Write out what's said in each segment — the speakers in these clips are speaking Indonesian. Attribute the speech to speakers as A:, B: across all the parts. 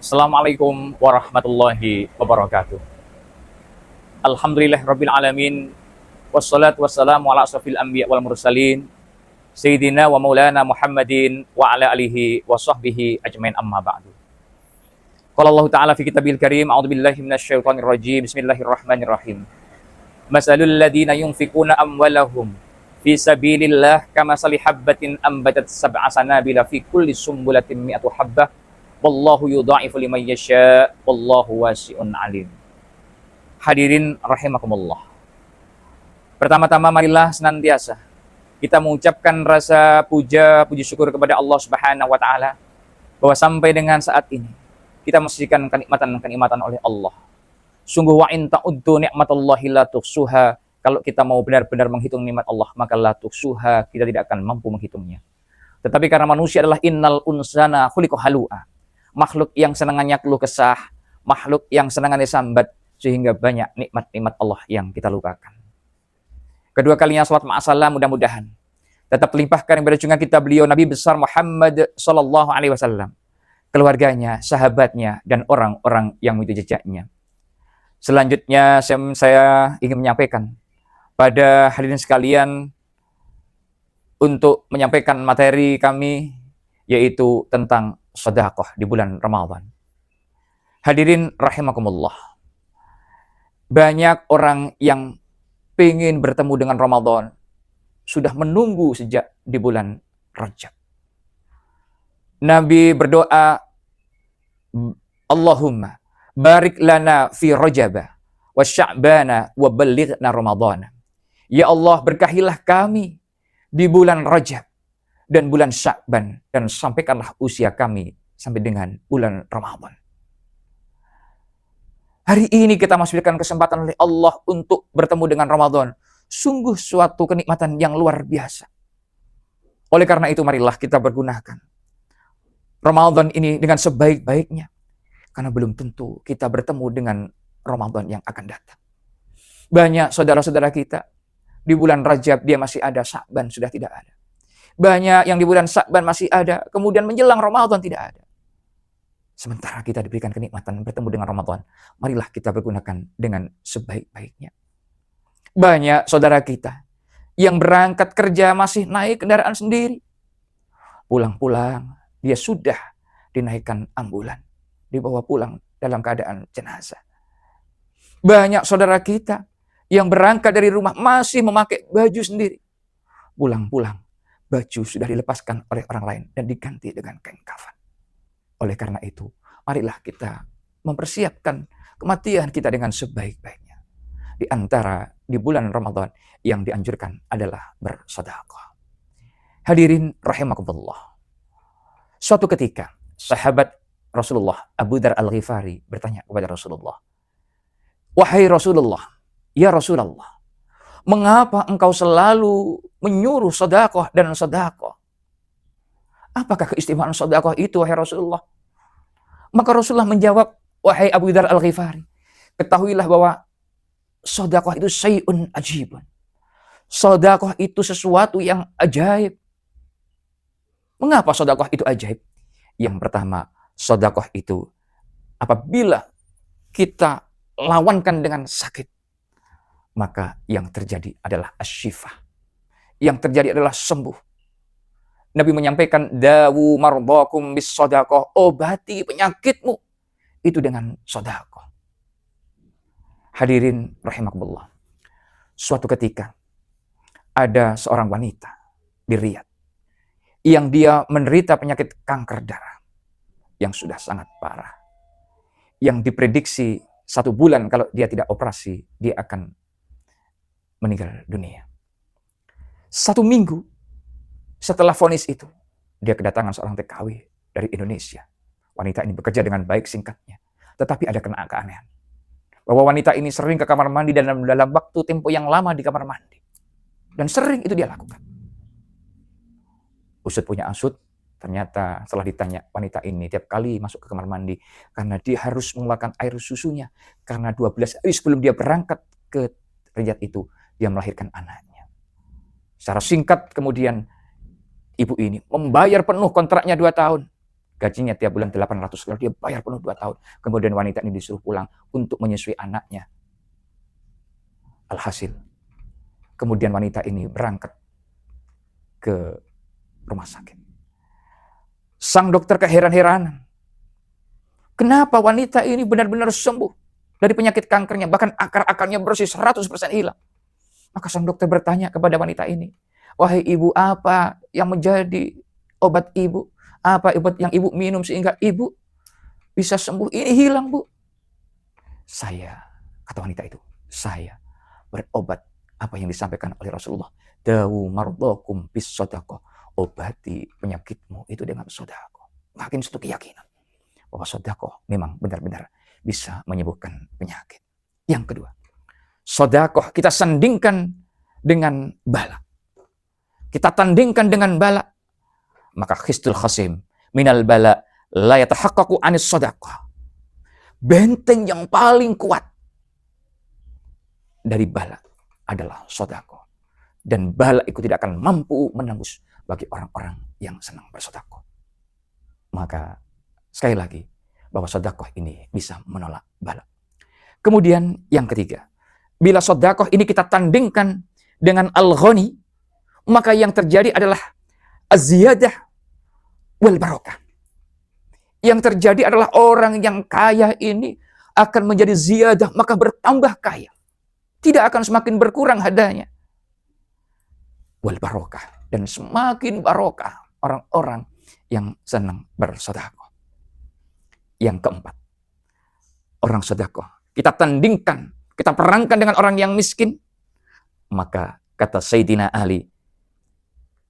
A: Assalamualaikum warahmatullahi wabarakatuh. Alhamdulillah rabbil alamin. Wassalatu wassalamu ala asrafil anbiya wal mursalin Sayyidina wa maulana Muhammadin wa ala alihi wa sahbihi ajmain, amma ba'du. Qala Allah Ta'ala fi kitabil karim, a'udzu billahi minasyaitonir rajim. Bismillahirrahmanirrahim. Masalul ladzina yunfikuna amwalahum fi sabilillah kamasali habbatin ambatat sab'a sanabila fi kulli sumbulatin mi'atu habbah wallahu yudha'ifu liman yasha wallahu wasi'un alim. Hadirin rahimakumullah. Pertama-tama marilah senantiasa kita mengucapkan rasa puji syukur kepada Allah Subhanahu wa taala bahwa sampai dengan saat ini kita menyaksikan kenikmatan oleh Allah. Sungguh wa in ta'uddu ni'matallahi la tuhsuha. Kalau kita mau benar-benar menghitung nikmat Allah, maka la tuhsuha, kita tidak akan mampu menghitungnya. Tetapi karena manusia adalah innal unsana khuliqa halu'a, makhluk yang senangannya keluh kesah, makhluk yang senangannya sambat, sehingga banyak nikmat-nikmat Allah yang kita lupakan. Kedua kalinya salat ma'asalam, mudah-mudahan tetap limpahkan kepada junjungan kita beliau Nabi besar Muhammad sallallahu alaihi wasallam, keluarganya, sahabatnya, dan orang-orang yang mengikuti jejaknya. Selanjutnya saya ingin menyampaikan pada hadirin sekalian untuk menyampaikan materi kami, yaitu tentang sedekah di bulan Ramadan. Hadirin rahimakumullah. Banyak orang yang ingin bertemu dengan Ramadan sudah menunggu sejak di bulan Rajab. Nabi berdoa, Allahumma barik lana fi Rajaba wa Sya'bana wa ballighna Ramadana. Ya Allah, berkahilah kami di bulan Rajab dan bulan Sya'ban, dan sampaikanlah usia kami sampai dengan bulan Ramadan. Hari ini kita masih diberikan kesempatan oleh Allah untuk bertemu dengan Ramadan. Sungguh suatu kenikmatan yang luar biasa. Oleh karena itu marilah kita bergunakan Ramadan ini dengan sebaik-baiknya. Karena belum tentu kita bertemu dengan Ramadan yang akan datang. Banyak saudara-saudara kita di bulan Rajab dia masih ada, Sya'ban sudah tidak ada. Banyak yang di bulan Sya'ban masih ada, kemudian menjelang Ramadan tidak ada. Sementara kita diberikan kenikmatan bertemu dengan Ramadan, marilah kita bergunakan dengan sebaik-baiknya. Banyak saudara kita yang berangkat kerja masih naik kendaraan sendiri. Pulang-pulang dia sudah dinaikkan ambulan, dibawa pulang dalam keadaan jenazah. Banyak saudara kita yang berangkat dari rumah masih memakai baju sendiri. Pulang-pulang baju sudah dilepaskan oleh orang lain dan diganti dengan kain kafan. Oleh karena itu, marilah kita mempersiapkan kematian kita dengan sebaik-baiknya. Di antara di bulan Ramadan yang dianjurkan adalah bersedekah. Hadirin rahimakumullah. Suatu ketika, sahabat Rasulullah Abu Dzar Al-Ghifari bertanya kepada Rasulullah, "Wahai Rasulullah, ya Rasulullah, mengapa engkau selalu menyuruh sedekah dan sedekah? Apakah keistimewaan sedekah itu, wahai Rasulullah?" Maka Rasulullah menjawab, "Wahai Abu Dzar Al-Ghifari, ketahuilah bahwa sedekah itu syai'un ajibun. Sedekah itu sesuatu yang ajaib." Mengapa sedekah itu ajaib? Yang pertama, sedekah itu apabila kita lawankan dengan sakit, maka yang terjadi adalah asy-syifah. Yang terjadi adalah sembuh. Nabi menyampaikan, dawu mardakum bis sedekah, obati penyakitmu itu dengan sedekah. Hadirin rahimakumullah. Suatu ketika ada seorang wanita di Riyadh yang dia menderita penyakit kanker darah yang sudah sangat parah. Yang diprediksi 1 bulan kalau dia tidak operasi, dia akan meninggal dunia. 1 minggu setelah vonis itu, dia kedatangan seorang TKW dari Indonesia. Wanita ini bekerja dengan baik, singkatnya. Tetapi ada keanehan. Bahwa wanita ini sering ke kamar mandi dalam waktu tempo yang lama di kamar mandi. Dan sering itu dia lakukan. Usut punya usut, ternyata setelah ditanya, wanita ini tiap kali masuk ke kamar mandi karena dia harus mengeluarkan air susunya. Karena 12 hari sebelum dia berangkat ke Riyadh itu, dia melahirkan anaknya. Secara singkat kemudian, ibu ini membayar penuh kontraknya 2 tahun. Gajinya tiap bulan 800, kalau dia bayar penuh 2 tahun. Kemudian wanita ini disuruh pulang untuk menyusui anaknya. Alhasil, kemudian wanita ini berangkat ke rumah sakit. Sang dokter keheran-heranan. Kenapa wanita ini benar-benar sembuh dari penyakit kankernya, bahkan akar-akarnya bersih 100% hilang. Maka sang dokter bertanya kepada wanita ini, "Wahai ibu, apa yang menjadi obat ibu? Apa obat yang ibu minum sehingga ibu bisa sembuh? Ini hilang, Bu." "Saya," kata wanita itu, "saya berobat apa yang disampaikan oleh Rasulullah. Dawu mardakum bis sodaqah. Obati penyakitmu itu dengan sodaqah." Makin satu keyakinan bahwa sodaqah memang benar-benar bisa menyembuhkan penyakit. Yang kedua, sodaqah kita sandingkan dengan bala. Kita tandingkan dengan bala. Maka khistul khasim minal bala la yatahaqqaqu anis sodaqah. Benteng yang paling kuat dari bala adalah sodaqah. Dan bala itu tidak akan mampu menembus bagi orang-orang yang senang bersedekah. Maka sekali lagi, bahwa sedekah ini bisa menolak bala. Kemudian yang ketiga, bila sedekah ini kita tandingkan dengan al-ghani, maka yang terjadi adalah az-ziyadah wal barakah. Yang terjadi adalah orang yang kaya ini akan menjadi ziyadah, maka bertambah kaya. Tidak akan semakin berkurang hadanya. Wal barakah, dan semakin barokah orang-orang yang senang bersedekah. Yang keempat, orang sedekah kita tandingkan, kita perangkan dengan orang yang miskin, maka kata Sayyidina Ali,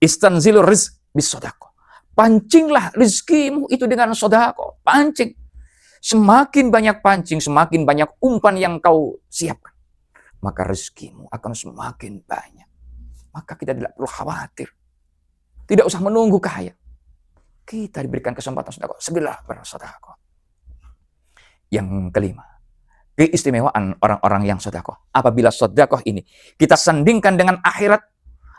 A: istanzilu rizq bis sedekah. Pancinglah rizkimu itu dengan sedekah. Pancing. Semakin banyak pancing, semakin banyak umpan yang kau siapkan, maka rezekimu akan semakin banyak. Maka kita tidak perlu khawatir. Tidak usah menunggu kaya. Kita diberikan kesempatan sedekah, segera bersedekah. Yang kelima, keistimewaan orang-orang yang sedekah. Apabila sedekah ini kita sandingkan dengan akhirat,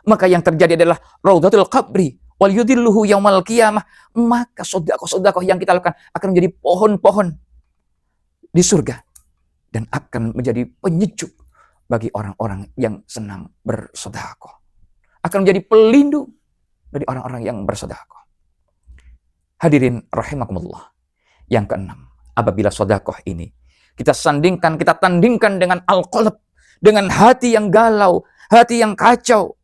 A: maka yang terjadi adalah raudhatul qabri wal yudilluhu yaumal qiyamah. Maka sedekah yang kita lakukan akan menjadi pohon-pohon di surga dan akan menjadi penyejuk bagi orang-orang yang senang bersedekah. Akan menjadi pelindung dari orang-orang yang bersedekah. Hadirin rahimakumullah. Yang keenam, apabila sedekah ini kita sandingkan, kita tandingkan dengan al-qalb, dengan hati yang galau, hati yang kacau,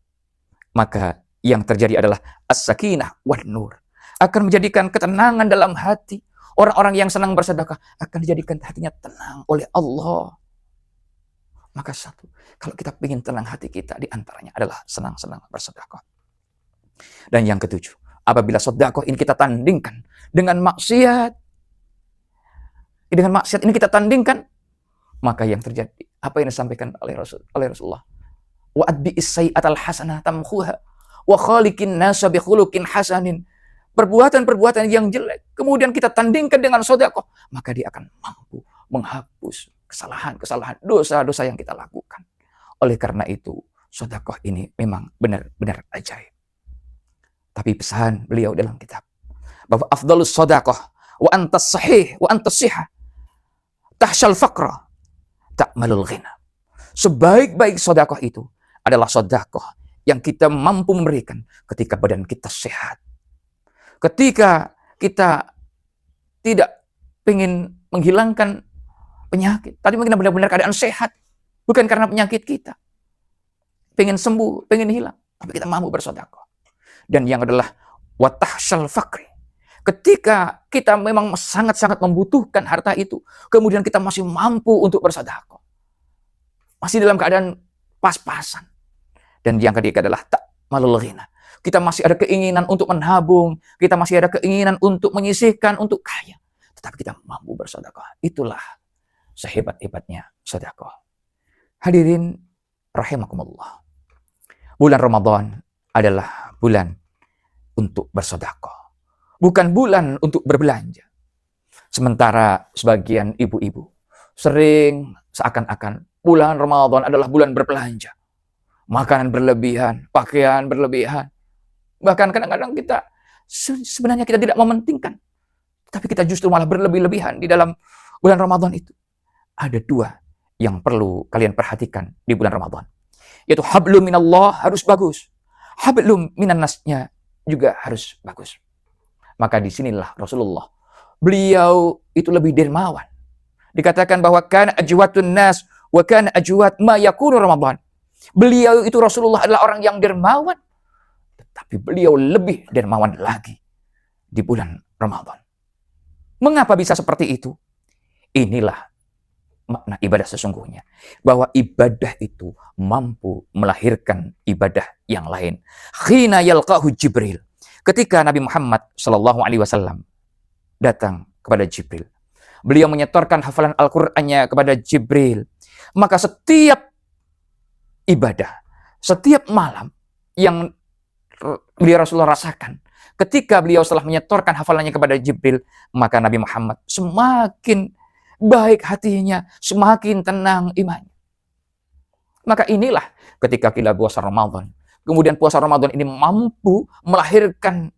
A: maka yang terjadi adalah as-sakinah wan nur. Akan menjadikan ketenangan dalam hati. Orang-orang yang senang bersedekah akan dijadikan hatinya tenang oleh Allah. Maka satu, kalau kita ingin tenang hati kita, diantaranya adalah senang-senang bersedekah. Dan yang ketujuh, apabila sedekah ini kita tandingkan dengan maksiat, ini kita tandingkan, maka yang terjadi apa yang disampaikan oleh Rasulullah, wa adbi'is sayyi'atal hasanah tamkhuha wa khaliqin nasa bi khuluqin hasanin. Perbuatan-perbuatan yang jelek kemudian kita tandingkan dengan sedekah, maka dia akan mampu menghapus kesalahan-kesalahan, dosa-dosa yang kita lakukan. Oleh karena itu, sedekah ini memang benar-benar ajaib. Tapi pesan beliau dalam kitab bahwa afdhalus sedekah wa antas sahih wa antas sihah tahsyal faqra ta'malul ghina. Sebaik-baik sedekah itu adalah sedekah yang kita mampu memberikan ketika badan kita sehat. Ketika kita tidak ingin menghilangkan penyakit, tapi mungkin benar-benar keadaan sehat, bukan karena penyakit kita. Pengen sembuh, pengen hilang, tapi kita mampu bersedekah. Dan yang adalah watahsyal fakri. Ketika kita memang sangat-sangat membutuhkan harta itu, kemudian kita masih mampu untuk bersedekah. Masih dalam keadaan pas-pasan. Dan yang ketiga adalah ta'malul ghina. Kita masih ada keinginan untuk menabung, kita masih ada keinginan untuk menyisihkan, untuk kaya. Tetapi kita mampu bersedekah. Itulah sehebat-hebatnya sedekah. Hadirin rahimakumullah. Bulan Ramadan adalah bulan untuk bersedekah. Bukan bulan untuk berbelanja. Sementara sebagian ibu-ibu sering seakan-akan bulan Ramadan adalah bulan berbelanja. Makanan berlebihan, pakaian berlebihan. Bahkan kadang-kadang kita sebenarnya kita tidak mementingkan Tapi kita justru malah berlebih-lebihan di dalam bulan Ramadan itu. Ada dua yang perlu kalian perhatikan di bulan Ramadan. Yaitu hablum minallah harus bagus. Hablum minannasnya juga harus bagus. Maka disinilah Rasulullah. Beliau itu lebih dermawan. Dikatakan bahwa kana ajwatun nas wa kana ajwat ma yakunu Ramadan. Beliau itu Rasulullah adalah orang yang dermawan. Tetapi beliau lebih dermawan lagi di bulan Ramadan. Mengapa bisa seperti itu? Inilah makna ibadah sesungguhnya. Bahwa ibadah itu mampu melahirkan ibadah yang lain. Khina yalqahu Jibril. Ketika Nabi Muhammad SAW datang kepada Jibril. Beliau menyetorkan hafalan Al-Qur'annya kepada Jibril. Maka setiap ibadah, setiap malam yang beliau Rasulullah rasakan, ketika beliau setelah menyetorkan hafalannya kepada Jibril, maka Nabi Muhammad semakin baik hatinya, semakin tenang imannya. Maka inilah ketika kita puasa Ramadan. Kemudian puasa Ramadan ini mampu melahirkan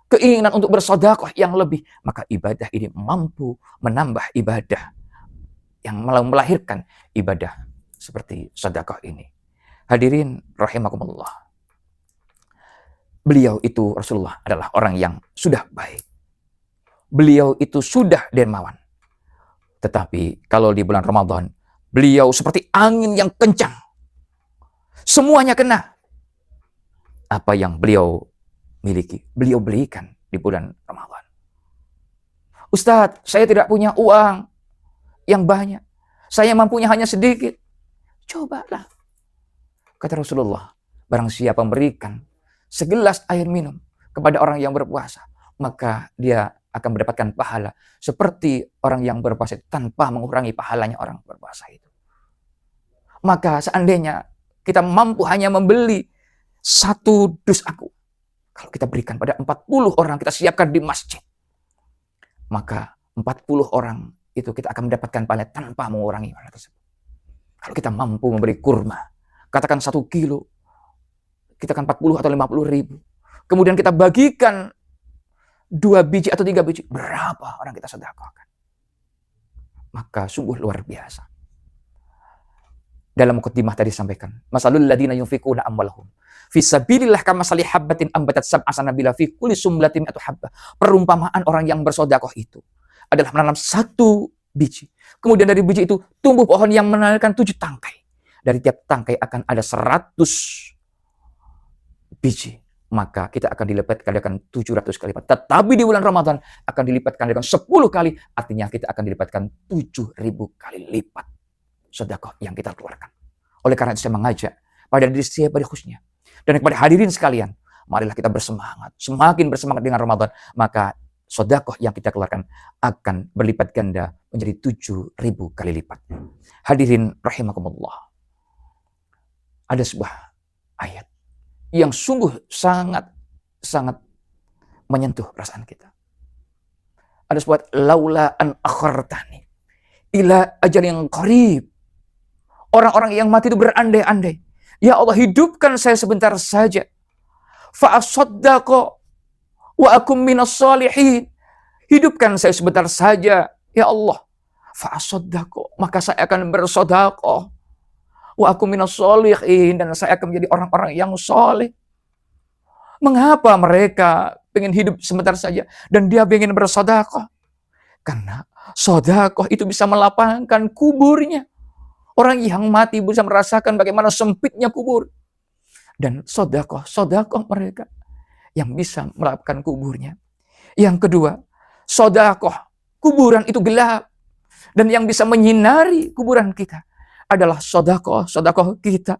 A: keinginan untuk bersedekah yang lebih. Maka ibadah ini mampu menambah ibadah yang melahirkan ibadah seperti sedekah ini. Hadirin rahimakumullah. Beliau itu Rasulullah adalah orang yang sudah baik. Beliau itu sudah dermawan. Tetapi kalau di bulan Ramadan, beliau seperti angin yang kencang. Semuanya kena. Apa yang beliau miliki, beliau belikan di bulan Ramadan. Ustadz, saya tidak punya uang yang banyak. Saya mampunya hanya sedikit. Cobalah. Kata Rasulullah, barang siapa memberikan segelas air minum kepada orang yang berpuasa, maka dia akan mendapatkan pahala seperti orang yang berpuasa tanpa mengurangi pahalanya orang berpuasa itu. Maka seandainya kita mampu hanya membeli satu dus aku, kalau kita berikan pada 40 orang, kita siapkan di masjid, maka 40 orang itu kita akan mendapatkan pahala tanpa mengurangi pahala tersebut. Kalau kita mampu memberi kurma, katakan 1 kilo, kita akan 40 atau 50 ribu. Kemudian kita bagikan 2 biji atau 3 biji, berapa orang kita sedekahkan? Maka sungguh luar biasa. Dalam mukadimah tadi sampaikan, masalul ladina yunfikuna amwalahum fi sabilillah kamasali habbatin ambatat sab'a sanabila fi kulli sumlatin atau habbah. Perumpamaan orang yang bersedekah itu adalah menanam 1 biji. Kemudian dari biji itu tumbuh pohon yang menanamkan 7 tangkai. Dari tiap tangkai akan ada 100 biji. Maka kita akan dilipatkan dengan 700 kali lipat. Tetapi di bulan Ramadan akan dilipatkan dengan 10 kali. Artinya kita akan dilipatkan 7.000 kali lipat sedekah yang kita keluarkan. Oleh karena itu saya mengajak pada diri saya pada khususnya dan kepada hadirin sekalian, marilah kita bersemangat. Semakin bersemangat dengan Ramadan, maka sedekah yang kita keluarkan akan berlipat ganda menjadi 7.000 kali lipat. Hadirin rahimakumullah. Ada sebuah ayat yang sungguh sangat menyentuh perasaan kita. Ada sebuah laula an akhartani ila ajalin qarib. Orang-orang yang mati itu berandai-andai. Ya Allah, hidupkan saya sebentar saja. Fa'asaddaqa wa akum minas salihin. Hidupkan saya sebentar saja. Ya Allah. Fa'asaddaqa. Maka saya akan bersedekah. Wa akum minas salihin. Dan saya akan menjadi orang-orang yang saleh. Mengapa mereka ingin hidup sebentar saja dan dia ingin bersedekah? Karena sedekah itu bisa melapangkan kuburnya. Orang yang mati bisa merasakan bagaimana sempitnya kubur. Dan sedekah mereka yang bisa melapangkan kuburnya. Yang kedua, sedekah kuburan itu gelap. Dan yang bisa menyinari kuburan kita adalah sedekah kita.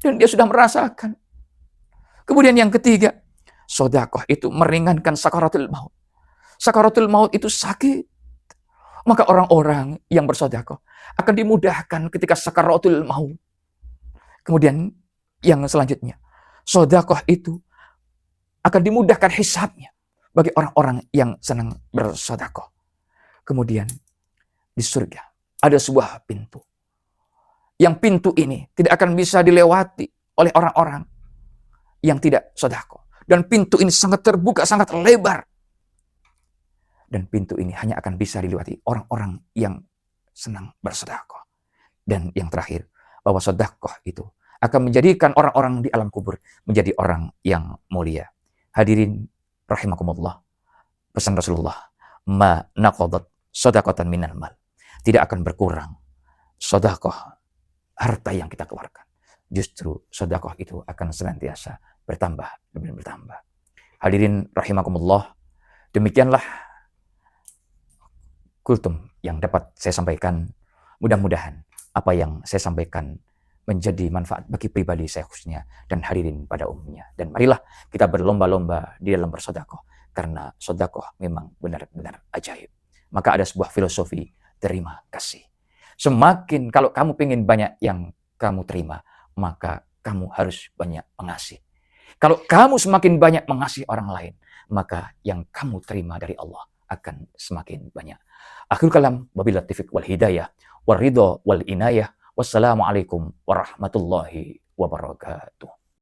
A: Dan dia sudah merasakan. Kemudian yang ketiga, sedekah itu meringankan sakaratul maut. Sakaratul maut itu sakit. Maka orang-orang yang bersedekah akan dimudahkan ketika sakaratul maut. Kemudian yang selanjutnya, sedekah itu akan dimudahkan hisabnya bagi orang-orang yang senang bersedekah. Kemudian di surga ada sebuah pintu. Yang pintu ini tidak akan bisa dilewati oleh orang-orang yang tidak sedekah. Dan pintu ini sangat terbuka, sangat lebar. Dan pintu ini hanya akan bisa dilewati orang-orang yang senang bersedekah. Dan yang terakhir, bahwa sedekah itu akan menjadikan orang-orang di alam kubur menjadi orang yang mulia. Hadirin rahimakumullah, pesan Rasulullah, ma naqadat shadaqatan minal mal. Tidak akan berkurang sedekah harta yang kita keluarkan. Justru sedekah itu akan senantiasa bertambah dan bertambah. Hadirin rahimakumullah, demikianlah kultum yang dapat saya sampaikan. Mudah-mudahan apa yang saya sampaikan menjadi manfaat bagi pribadi saya khususnya dan hadirin pada umumnya. Dan marilah kita berlomba-lomba di dalam bersedekah, karena sedekah memang benar-benar ajaib. Maka ada sebuah filosofi terima kasih. Semakin kalau kamu ingin banyak yang kamu terima, maka kamu harus banyak mengasih. Kalau kamu semakin banyak mengasihi orang lain, maka yang kamu terima dari Allah akan semakin banyak. Akhirul kalam, wabillahi taufiq wal hidayah, waridho wal inayah. Wassalamualaikum warahmatullahi wabarakatuh.